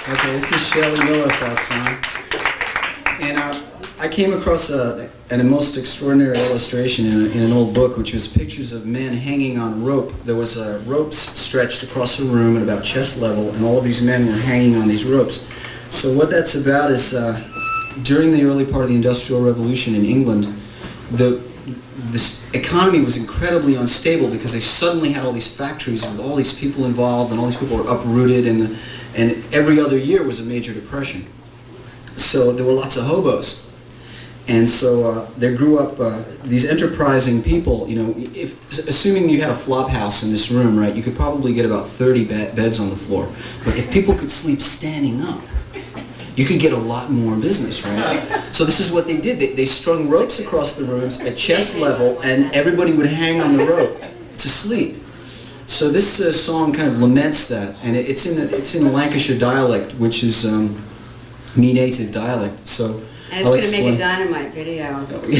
Okay, this is Shelley Miller Fuxxons. And I came across a most extraordinary illustration in an old book, which was pictures of men hanging on rope. There was ropes stretched across a room at about chest level, and all of these men were hanging on these ropes. So what that's about is during the early part of the Industrial Revolution in England, this economy was incredibly unstable because they suddenly had all these factories with all these people involved, and all these people were uprooted, and every other year was a major depression. So there were lots of hobos. And so there grew up these enterprising people. You know, assuming you had a flop house in this room, right, you could probably get about 30 beds on the floor. But if people could sleep standing up, you could get a lot more business, right? So this is what they did. They strung ropes across the rooms at chest level, and everybody would hang on the rope to sleep. So this song kind of laments that, and it's in Lancashire dialect, which is me native dialect. So and it's going to make a dynamite video. Really.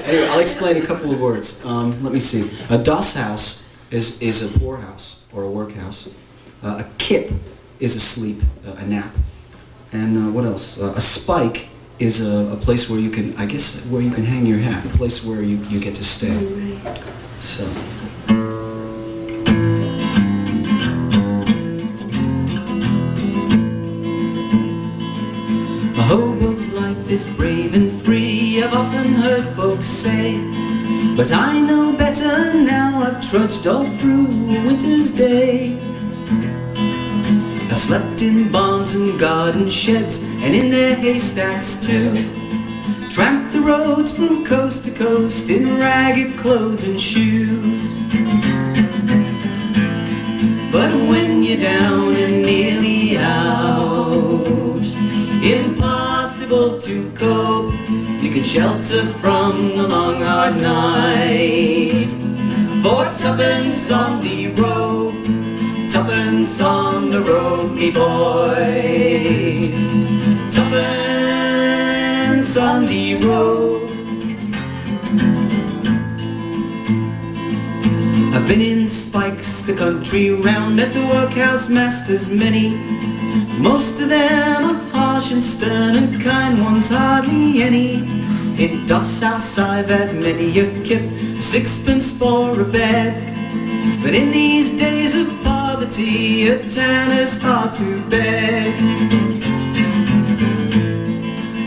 Anyway, I'll explain a couple of words. Let me see. A doss house is a poorhouse or a workhouse. A kip is a sleep, a nap. And what else? A spike is a place where you can, I guess, where you can hang your hat. A place where you get to stay. Right. So. A hobo's life is brave and free, I've often heard folks say. But I know better now, I've trudged all through a winter's day. I slept in barns and garden sheds, and in their haystacks too. Tramped the roads from coast to coast in ragged clothes and shoes. But when you're down and nearly out, impossible to cope, you can shelter from the long hard night. For tuppence on the rope, tuppence on the road, me boys. Tuppence on the road. I've been in spikes the country round, at the workhouse masters many. Most of them are harsh and stern, and kind ones hardly any. In doss house I've had many a kip, sixpence for a bed. But in these days of poverty, a tanner's hard to beg.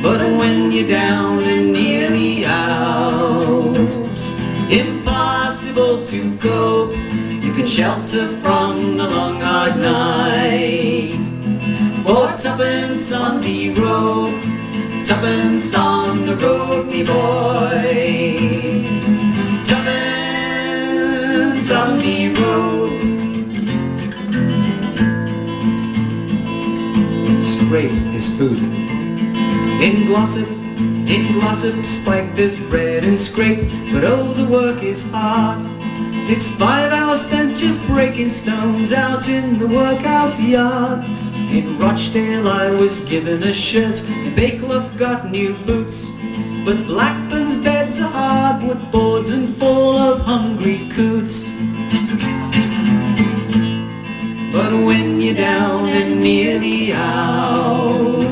But when you're down and nearly out, impossible to cope, you can shelter from the long hard night. For tuppence on the road, tuppence on the road, me boys. Tuppence on the road. Scrape is food. In Glossop, spike there's bread and scrape, but oh, the work is hard. It's 5 hours spent just breaking stones out in the workhouse yard. In Rochdale I was given a shirt, in Bayclough got new boots. But Blackburn's beds are hardwood boards and full of hungry coots. But when you're down and nearly out,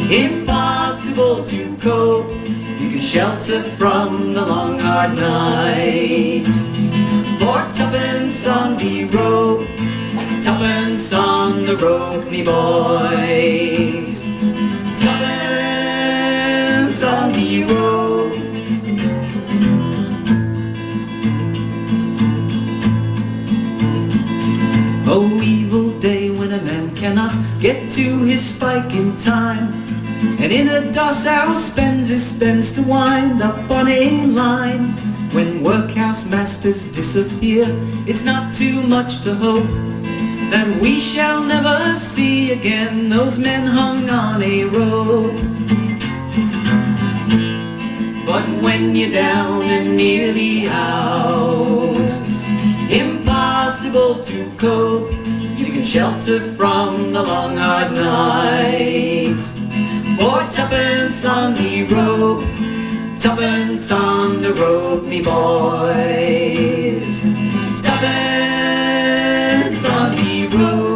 impossible to cope, you can shelter from the long hard night. For tuppence on the road, tuppence on the road, me boys. Tuppence on the road. Oh, evil day when a man cannot get to his spike in time, and in a doss house spends his spends to wind up on a line. When workhouse masters disappear, it's not too much to hope that we shall never see again those men hung on a rope. But when you're down and nearly out, impossible to cope, you can shelter from the long hard night. For tuppence on the rope, tuppence on the road, me boys. Tuppence on the road.